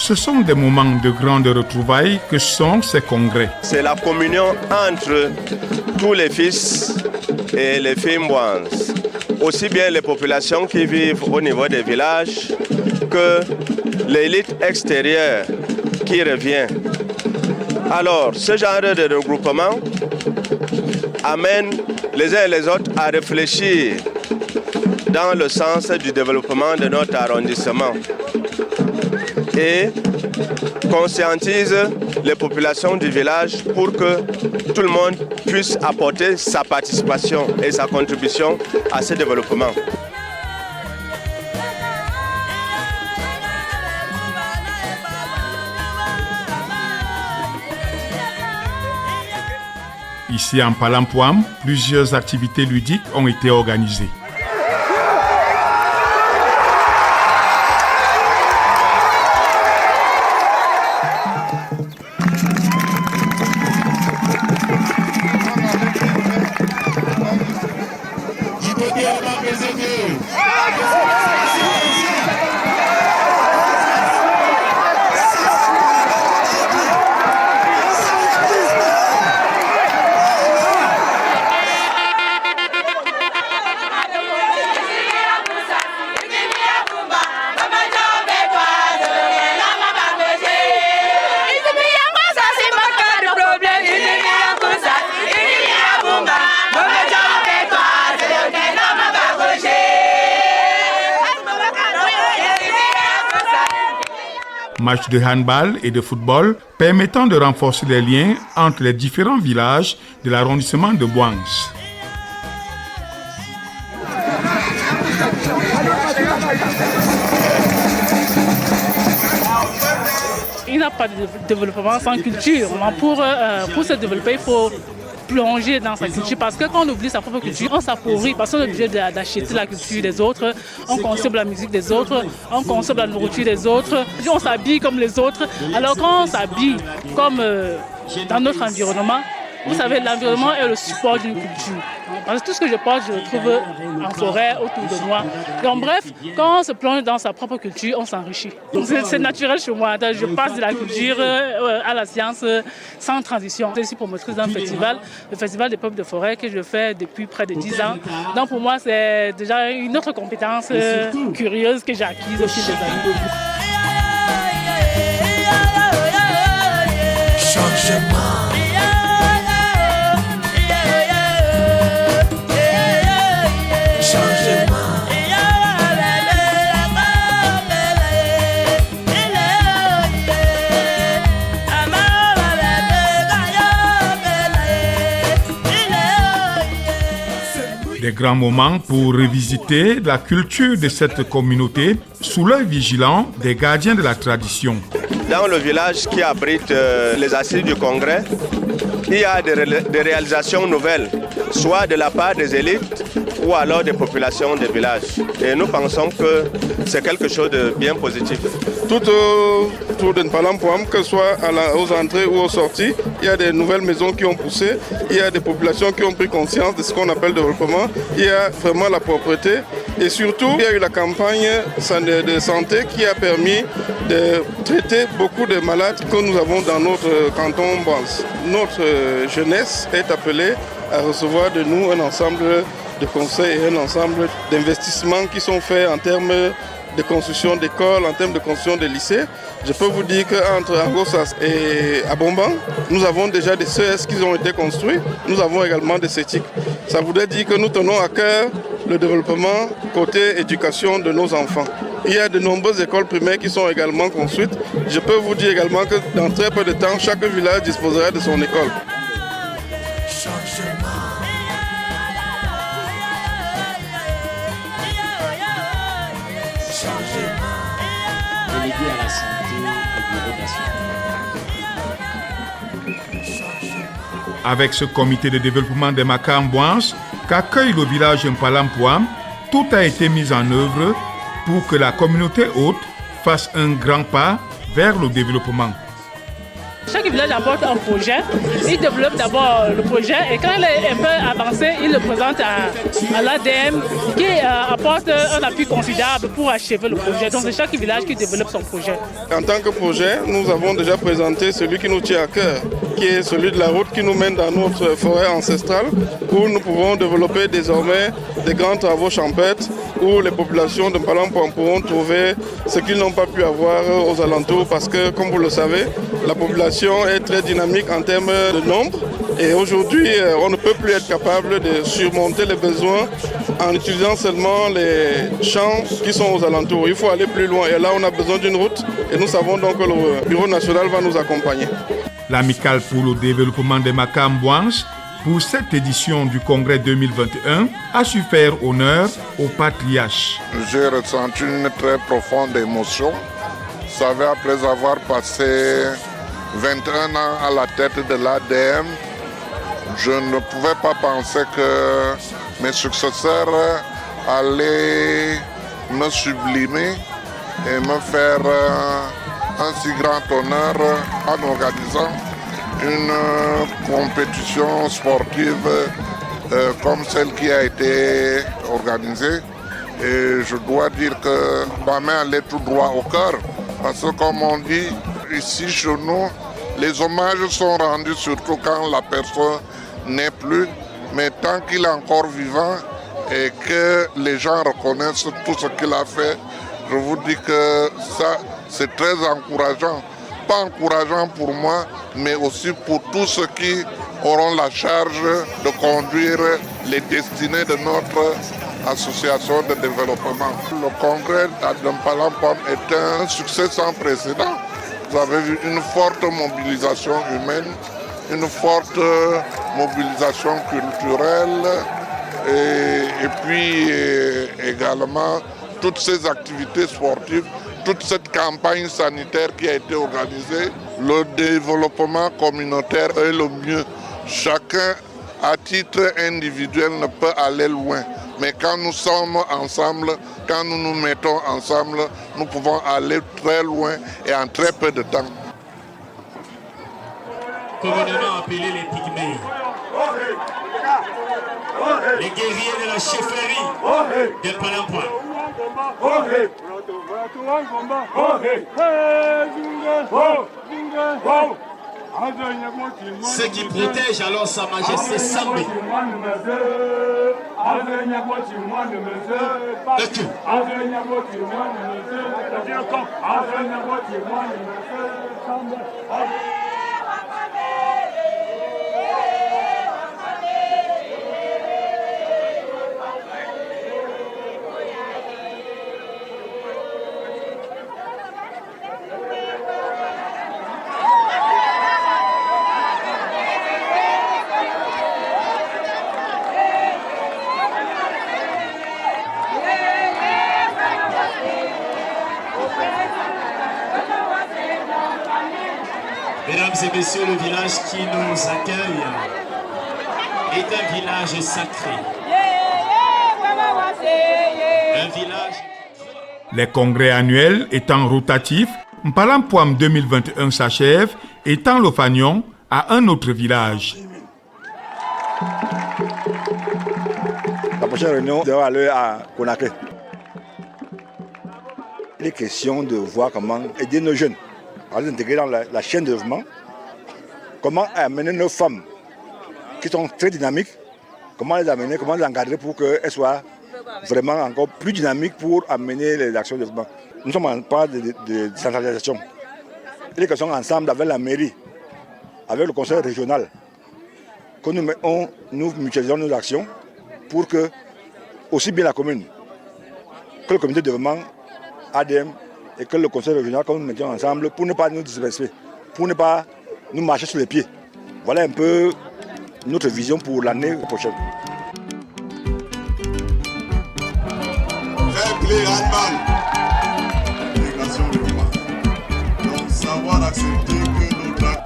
Ce sont des moments de grande retrouvailles que sont ces congrès. C'est la communion entre tous les fils et les filles mbouanses, aussi bien les populations qui vivent au niveau des villages que l'élite extérieure qui revient. Alors, ce genre de regroupement amène les uns et les autres à réfléchir dans le sens du développement de notre arrondissement et conscientise les populations du village pour que tout le monde puisse apporter sa participation et sa contribution à ce développement. Ici en Palampoam, plusieurs activités ludiques ont été organisées. Matchs de handball et de football permettant de renforcer les liens entre les différents villages de l'arrondissement de Bouangs. Il n'y a pas de développement sans culture. Pour se développer, il faut plonger dans sa culture, parce que quand on oublie sa propre culture, on s'appauvrit, parce qu'on est obligé d'acheter la culture des autres, on consomme la musique des autres, on consomme la nourriture des autres, on s'habille comme les autres. Alors quand on s'habille comme dans notre environnement, vous savez, l'environnement est le support d'une culture. Parce que tout ce que je porte, je le trouve en forêt, autour de moi. Donc bref, quand on se plonge dans sa propre culture, on s'enrichit. C'est naturel chez moi. Je passe de la culture à la science sans transition. Je suis promotrice d'un festival, le Festival des peuples de forêt, que je fais depuis près de 10 ans. Donc pour moi, c'est déjà une autre compétence curieuse que j'ai acquise au fil des années. Des grands moments pour revisiter la culture de cette communauté sous l'œil vigilant des gardiens de la tradition. Dans le village qui abrite les assises du congrès, il y a des réalisations nouvelles, soit de la part des élites ou alors des populations des villages. Et nous pensons que c'est quelque chose de bien positif. Tout autour de Palampoam, que ce soit aux entrées ou aux sorties, il y a des nouvelles maisons qui ont poussé, il y a des populations qui ont pris conscience de ce qu'on appelle développement, il y a vraiment la propreté et surtout il y a eu la campagne de santé qui a permis de traiter beaucoup de malades que nous avons dans notre canton Bouangs. Notre jeunesse est appelée à recevoir de nous un ensemble de conseils et un ensemble d'investissements qui sont faits en termes de construction d'écoles, en termes de construction de lycées. Je peux vous dire qu'entre Angosas et Abomban, nous avons déjà des CES qui ont été construits. Nous avons également des CETIC. Ça voudrait dire que nous tenons à cœur le développement côté éducation de nos enfants. Il y a de nombreuses écoles primaires qui sont également construites. Je peux vous dire également que dans très peu de temps, chaque village disposera de son école. Délégué à la santé au bureau national. Avec ce comité de développement des Macambouans qu'accueille le village Mpalampoam, tout a été mis en œuvre pour que la communauté hôte fasse un grand pas vers le développement. Chaque village apporte un projet, il développe d'abord le projet et quand il est un peu avancé, il le présente à l'ADM qui apporte un appui considérable pour achever le projet. Donc c'est chaque village qui développe son projet. En tant que projet, nous avons déjà présenté celui qui nous tient à cœur, qui est celui de la route qui nous mène dans notre forêt ancestrale, où nous pouvons développer désormais des grands travaux champêtres, où les populations de Mpalam-Pwam pourront trouver ce qu'ils n'ont pas pu avoir aux alentours, parce que, comme vous le savez, la population est très dynamique en termes de nombre. Et aujourd'hui, on ne peut plus être capable de surmonter les besoins en utilisant seulement les champs qui sont aux alentours. Il faut aller plus loin. Et là, on a besoin d'une route. Et nous savons donc que le Bureau national va nous accompagner. L'Amicale pour le développement des Makambouans, pour cette édition du Congrès 2021, a su faire honneur au patriarche. J'ai ressenti une très profonde émotion. Vous savez, après avoir passé 21 ans à la tête de l'ADM, je ne pouvais pas penser que mes successeurs allaient me sublimer et me faire un si grand honneur en organisant une compétition sportive comme celle qui a été organisée. Et je dois dire que ma main allait tout droit au cœur, parce que comme on dit ici chez nous, les hommages sont rendus surtout quand la personne n'est plus, mais tant qu'il est encore vivant et que les gens reconnaissent tout ce qu'il a fait, je vous dis que ça, c'est très encourageant. Pas encourageant pour moi, mais aussi pour tous ceux qui auront la charge de conduire les destinées de notre association de développement. Le congrès de Mpalam-Pwam est un succès sans précédent. Vous avez vu une forte mobilisation humaine, une forte mobilisation culturelle et puis également toutes ces activités sportives, toute cette campagne sanitaire qui a été organisée. Le développement communautaire est le mieux. Chacun, à titre individuel, ne peut aller loin. Mais quand nous sommes ensemble, quand nous nous mettons ensemble, nous pouvons aller très loin et en très peu de temps. Communément appelés les pygmées, les guerriers de la chefferie de Mpalam-Pwam. Ceux qui protègent alors Sa Majesté Sambé. Mesdames et messieurs, le village qui nous accueille est un village sacré. Un village... Les congrès annuels étant rotatifs, Mpalam-Pwam 2021 s'achève et tend le fanion à un autre village. La prochaine réunion devra aller à Conakry. Il est question de voir comment aider nos jeunes à les intégrer dans la chaîne de développement, comment amener nos femmes qui sont très dynamiques, comment les amener, comment les encadrer pour qu'elles soient vraiment encore plus dynamiques pour amener les actions de développement. Nous sommes en phase de décentralisation. Il est question ensemble avec la mairie, avec le conseil régional, que nous mutualisons nos actions pour que aussi bien la commune que le comité de développement ADM et que le conseil régional, que nous mettions ensemble pour ne pas nous disperser, pour ne pas nous marcher sur les pieds. Voilà un peu notre vision pour l'année prochaine. Donc savoir accepter que notre...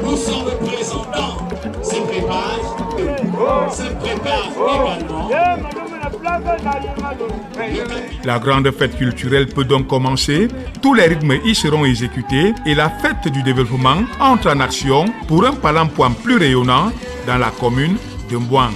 Nous sommes représentants, se préparent également La grande fête culturelle peut donc commencer, tous les rythmes y seront exécutés et la fête du développement entre en action pour un Palam-Poam plus rayonnant dans la commune de Mbouans.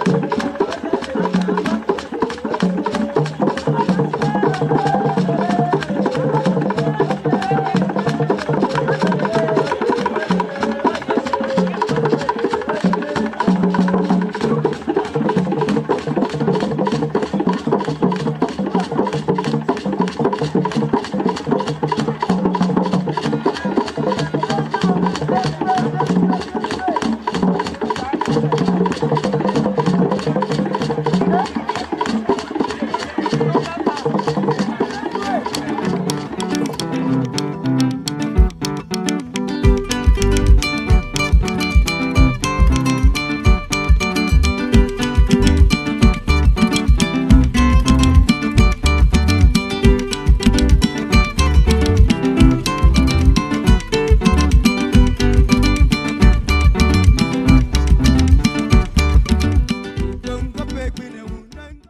Thank you.